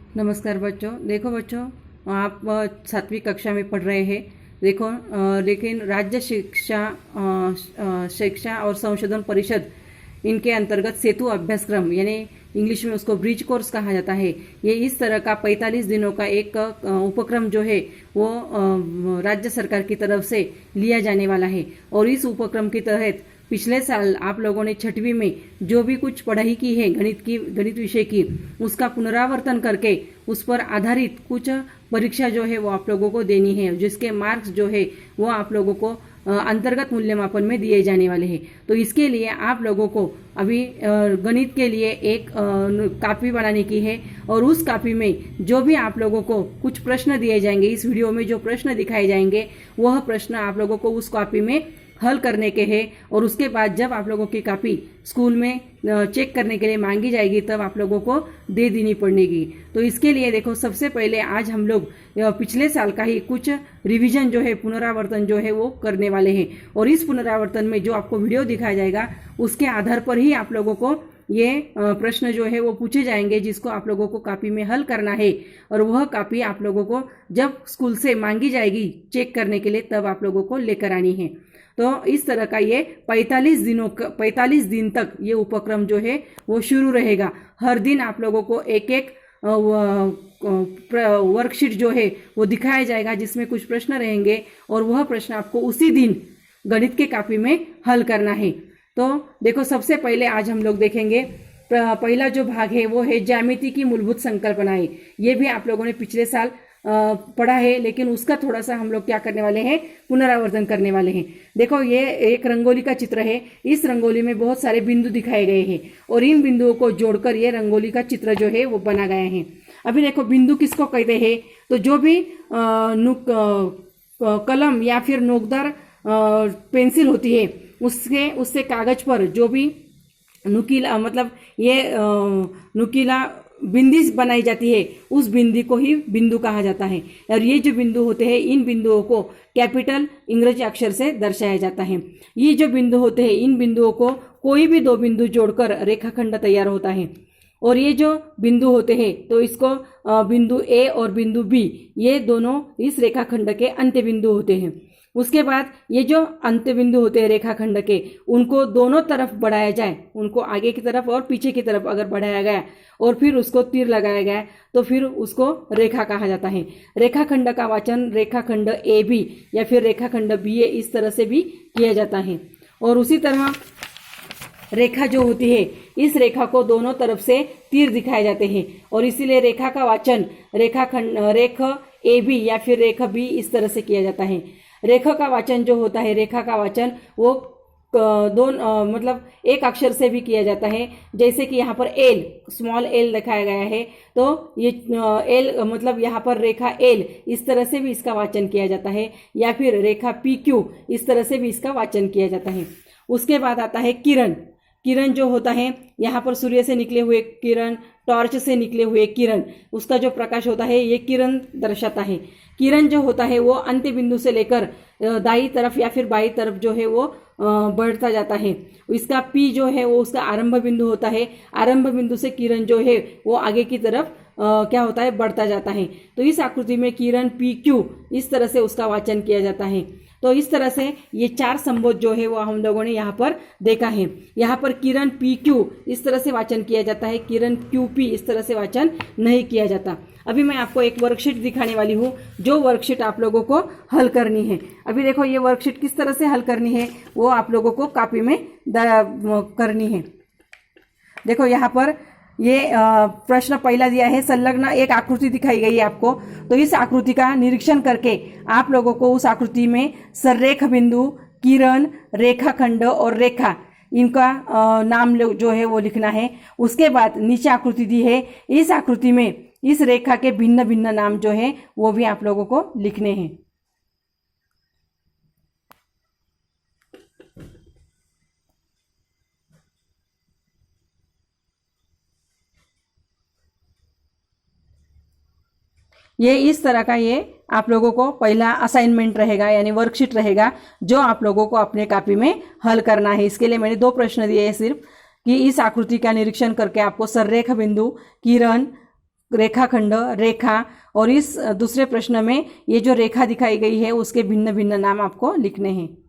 नमस्कार बच्चों। देखो बच्चों, आप 7वीं कक्षा में पढ़ रहे हैं। देखो लेकिन राज्य शिक्षा और संशोधन परिषद इनके अंतर्गत सेतु अभ्यासक्रम यानी इंग्लिश में उसको ब्रिज कोर्स कहा जाता है। ये इस तरह का 45 दिनों का एक उपक्रम जो है वो राज्य सरकार की तरफ से लिया जाने वाला है। और इस उपक्रम के तहत पिछले साल आप लोगों ने 6वीं में जो भी कुछ पढ़ाई की है गणित विषय की, उसका पुनरावर्तन करके उस पर आधारित कुछ परीक्षा जो है वो आप लोगों को देनी है, जिसके मार्क्स जो है वो आप लोगों को अंतर्गत मूल्यमापन में दिए जाने वाले हैं। तो इसके लिए आप लोगों को अभी गणित के लिए एक कॉपी बनाने की है, और उस कॉपी में जो भी आप लोगों को कुछ प्रश्न दिए जाएंगे, इस वीडियो में जो प्रश्न दिखाए जाएंगे वह प्रश्न आप लोगों को उस कॉपी में हल करने के हैं। और उसके बाद जब आप लोगों की कॉपी स्कूल में चेक करने के लिए मांगी जाएगी तब आप लोगों को दे देनी पड़ेगी। तो इसके लिए देखो, सबसे पहले आज हम लोग पिछले साल का ही कुछ रिवीजन जो है, पुनरावर्तन जो है वो करने वाले हैं। और इस पुनरावर्तन में जो आपको वीडियो दिखाया जाएगा उसके आधार पर ही आप लोगों को ये प्रश्न जो है वो पूछे जाएंगे, जिसको आप लोगों को कॉपी में हल करना है। और वह कॉपी आप लोगों को जब स्कूल से मांगी जाएगी चेक करने के लिए तब आप लोगों को लेकर आनी है। तो इस तरह का ये 45 दिन तक ये उपक्रम जो है वो शुरू रहेगा। हर दिन आप लोगों को एक एक वर्कशीट जो है वो दिखाया जाएगा, जिसमें कुछ प्रश्न रहेंगे और वह प्रश्न आपको उसी दिन गणित के कॉपी में हल करना है। तो देखो, सबसे पहले आज हम लोग देखेंगे पहला जो भाग है वो है ज्यामिति की मूलभूत संकल्पनाएं। ये भी आप लोगों ने पिछले साल पढ़ा है, लेकिन उसका थोड़ा सा हम लोग क्या करने वाले हैं, पुनरावर्तन करने वाले हैं। देखो, ये एक रंगोली का चित्र है। इस रंगोली में बहुत सारे बिंदु दिखाए गए हैं और इन बिंदुओं को जोड़कर ये रंगोली का चित्र जो है वो बना गया है। अभी देखो, बिंदु किसको कहते हैं, तो जो भी कलम या फिर नोकदार पेंसिल होती है उससे कागज पर जो भी नुकीला मतलब ये नुकीला बिंदी बनाई जाती है, उस बिंदी को ही बिंदु कहा जाता है। और ये जो बिंदु होते हैं, इन बिंदुओं को कैपिटल अंग्रेजी अक्षर से दर्शाया जाता है। ये जो बिंदु होते हैं, इन बिंदुओं को कोई भी दो बिंदु जोड़कर रेखाखंड तैयार होता है। और ये जो बिंदु होते हैं, तो इसको बिंदु ए और बिंदु बी, ये दोनों इस रेखाखंड के अंत्य बिंदु होते हैं। उसके बाद ये जो अंत्य बिंदु होते हैं रेखाखंड के, उनको दोनों तरफ बढ़ाया जाए, उनको आगे की तरफ और पीछे की तरफ अगर बढ़ाया गया और फिर उसको तीर लगाया गया तो फिर उसको रेखा कहा जाता है। रेखाखंड का वाचन रेखाखंड ए बी या फिर रेखाखंड बी ए इस तरह से भी किया जाता है। और उसी तरह रेखा जो होती है, इस रेखा को दोनों तरफ से तीर दिखाए जाते हैं और इसीलिए रेखा का वाचन रेख ए बी या फिर रेखा बी इस तरह से किया जाता है। रेखा का वाचन जो होता है, रेखा का वाचन वो मतलब एक अक्षर से भी किया जाता है। जैसे कि यहाँ पर एल, स्मॉल एल दिखाया गया है, तो ये एल मतलब यहाँ पर रेखा एल, इस तरह से भी इसका वाचन किया जाता है। या फिर रेखा पी क्यू, इस तरह से भी इसका वाचन किया जाता है। उसके बाद आता है किरण। किरण जो होता है, यहाँ पर सूर्य से निकले हुए किरण, टॉर्च से निकले हुए किरण, उसका जो प्रकाश होता है ये किरण दर्शाता है। किरण जो होता है वो अंत्य बिंदु से लेकर दाई तरफ या फिर बाई तरफ जो है वो बढ़ता जाता है। इसका पी जो है वो उसका आरंभ बिंदु होता है। आरंभ बिंदु से किरण जो है वो आगे की तरफ क्या होता है, बढ़ता जाता है। तो इस आकृति में किरण पी क्यू इस तरह से उसका वाचन किया जाता है। तो इस तरह से ये 4 संबोध जो है वो हम लोगों ने यहाँ पर देखा है। यहाँ पर किरण पी क्यू इस तरह से वाचन किया जाता है, किरण क्यू पी इस तरह से वाचन नहीं किया जाता। अभी मैं आपको एक वर्कशीट दिखाने वाली हूँ, जो वर्कशीट आप लोगों को हल करनी है। अभी देखो, ये वर्कशीट किस तरह से हल करनी है वो आप लोगों को कॉपी में करनी है। देखो, यहाँ पर ये प्रश्न पहला दिया है, संलग्न एक आकृति दिखाई गई है आपको। तो इस आकृति का निरीक्षण करके आप लोगों को उस आकृति में सररेख बिंदु, किरण, रेखाखंड और रेखा, इनका नाम जो है वो लिखना है। उसके बाद नीचे आकृति दी है, इस आकृति में इस रेखा के भिन्न भिन्न नाम जो है वो भी आप लोगों को लिखने हैं। ये इस तरह का ये आप लोगों को पहला असाइनमेंट रहेगा, यानी वर्कशीट रहेगा, जो आप लोगों को अपने कॉपी में हल करना है। इसके लिए मैंने 2 प्रश्न दिए हैं सिर्फ, कि इस आकृति का निरीक्षण करके आपको सररेख बिंदु, किरण, रेखाखंड, रेखा, और इस दूसरे प्रश्न में ये जो रेखा दिखाई गई है उसके भिन्न भिन्न नाम आपको लिखने हैं।